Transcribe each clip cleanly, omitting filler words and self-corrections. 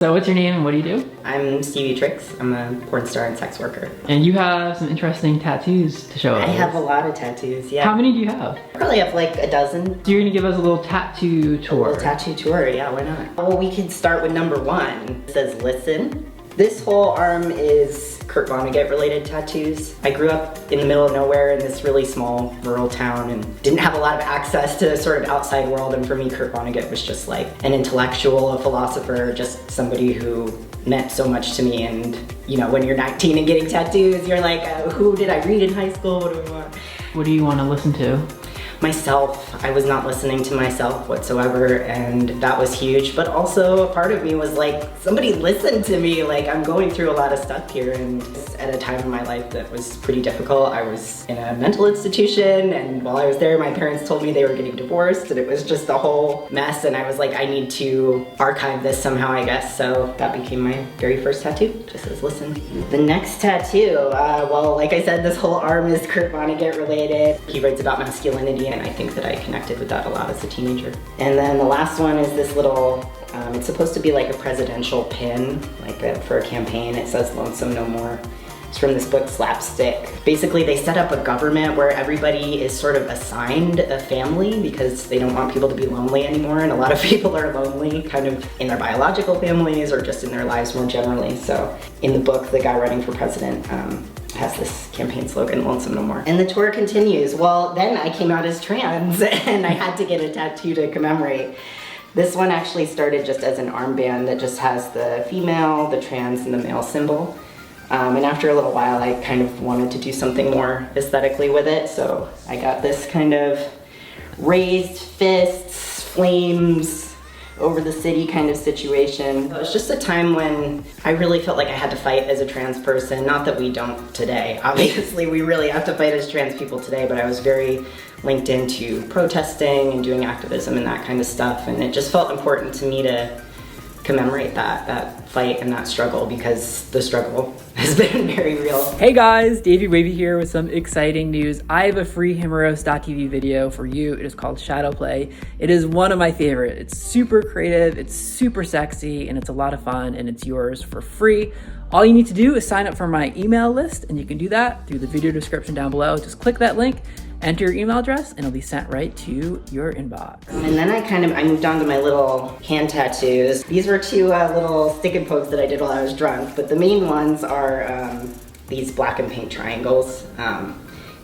So what's your name and what do you do? I'm Stevie Tricks. I'm a porn star and sex worker. And you have some interesting tattoos to show us. I have a lot of tattoos, yeah. How many do you have? Probably have like a dozen. So you're gonna give us a little tattoo tour. A little tattoo tour, yeah, why not? Well, we could start with number one. It says listen. This whole arm is Kurt Vonnegut related tattoos. I grew up in the middle of nowhere in this really small rural town and didn't have a lot of access to the sort of outside world, and for me Kurt Vonnegut was just like an intellectual, a philosopher, just somebody who meant so much to me. And you know, when you're 19 and getting tattoos, you're like, who did I read in high school? What do I want? What do you want to listen to? Myself. I was not listening to myself whatsoever, and that was huge. But also a part of me was like, somebody listen to me. Like, I'm going through a lot of stuff here, and at a time in my life that was pretty difficult. I was in a mental institution, and while I was there, my parents told me they were getting divorced, and it was just a whole mess. And I was like, I need to archive this somehow, I guess. So that became my very first tattoo. Just says listen. The next tattoo, well, like I said, this whole arm is Kurt Vonnegut related. He writes about masculinity, and I think that I connected with that a lot as a teenager. And then the last one is this little, it's supposed to be like a presidential pin, like for a campaign. It says Lonesome No More. It's from this book, Slapstick. Basically, they set up a government where everybody is sort of assigned a family because they don't want people to be lonely anymore, and a lot of people are lonely kind of in their biological families or just in their lives more generally. So in the book, the guy running for president has this campaign slogan, Lonesome No More. And the tour continues. Well, then I came out as trans and I had to get a tattoo to commemorate. This one actually started just as an armband that just has the female, the trans, and the male symbol. And after a little while, I kind of wanted to do something more aesthetically with it, so I got this kind of raised fists, flames, over the city kind of situation. It was just a time when I really felt like I had to fight as a trans person. Not that we don't today. Obviously, we really have to fight as trans people today, but I was very linked into protesting and doing activism and that kind of stuff, and it just felt important to me to commemorate that fight and that struggle, because the struggle has been very real. Hey guys, Davey Wavy here with some exciting news. I have a free Himeros.tv video for you. It is called Shadow Play. It is one of my favorite. It's super creative, it's super sexy, and it's a lot of fun, and it's yours for free. All you need to do is sign up for my email list, and you can do that through the video description down below. Just click that link, enter your email address, and it'll be sent right to your inbox. And then I moved on to my little hand tattoos. These were two little stick and pokes that I did while I was drunk, but the main ones are these black and pink triangles.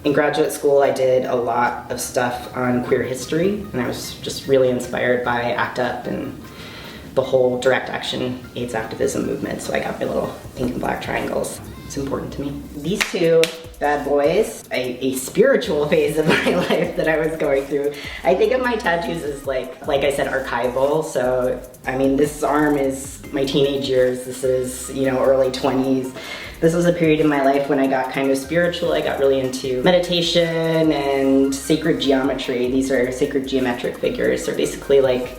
In graduate school, I did a lot of stuff on queer history, and I was just really inspired by ACT UP and the whole direct action AIDS activism movement, so I got my little pink and black triangles. It's important to me. These two bad boys, a spiritual phase of my life that I was going through. I think of my tattoos as like I said, archival. So, I mean, this arm is my teenage years. This is, you know, early 20s. This was a period in my life when I got kind of spiritual. I got really into meditation and sacred geometry. These are sacred geometric figures. They're basically like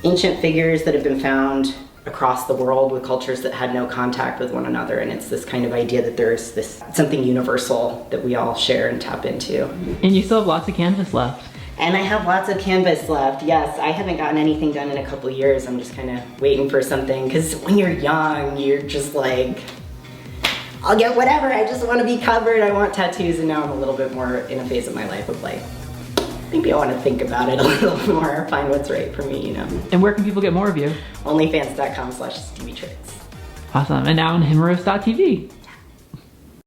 ancient figures that have been found across the world with cultures that had no contact with one another, and it's this kind of idea that there's this something universal that we all share and tap into. And you still have lots of canvas left. And I have lots of canvas left, yes. I haven't gotten anything done in a couple years. I'm just kind of waiting for something, because when you're young, you're just like, I'll get whatever, I just want to be covered, I want tattoos, and now I'm a little bit more in a phase of my life of like, maybe I want to think about it a little more, find what's right for me, you know. And where can people get more of you? Onlyfans.com/StevieTricks. Awesome, and now on Himeros.tv.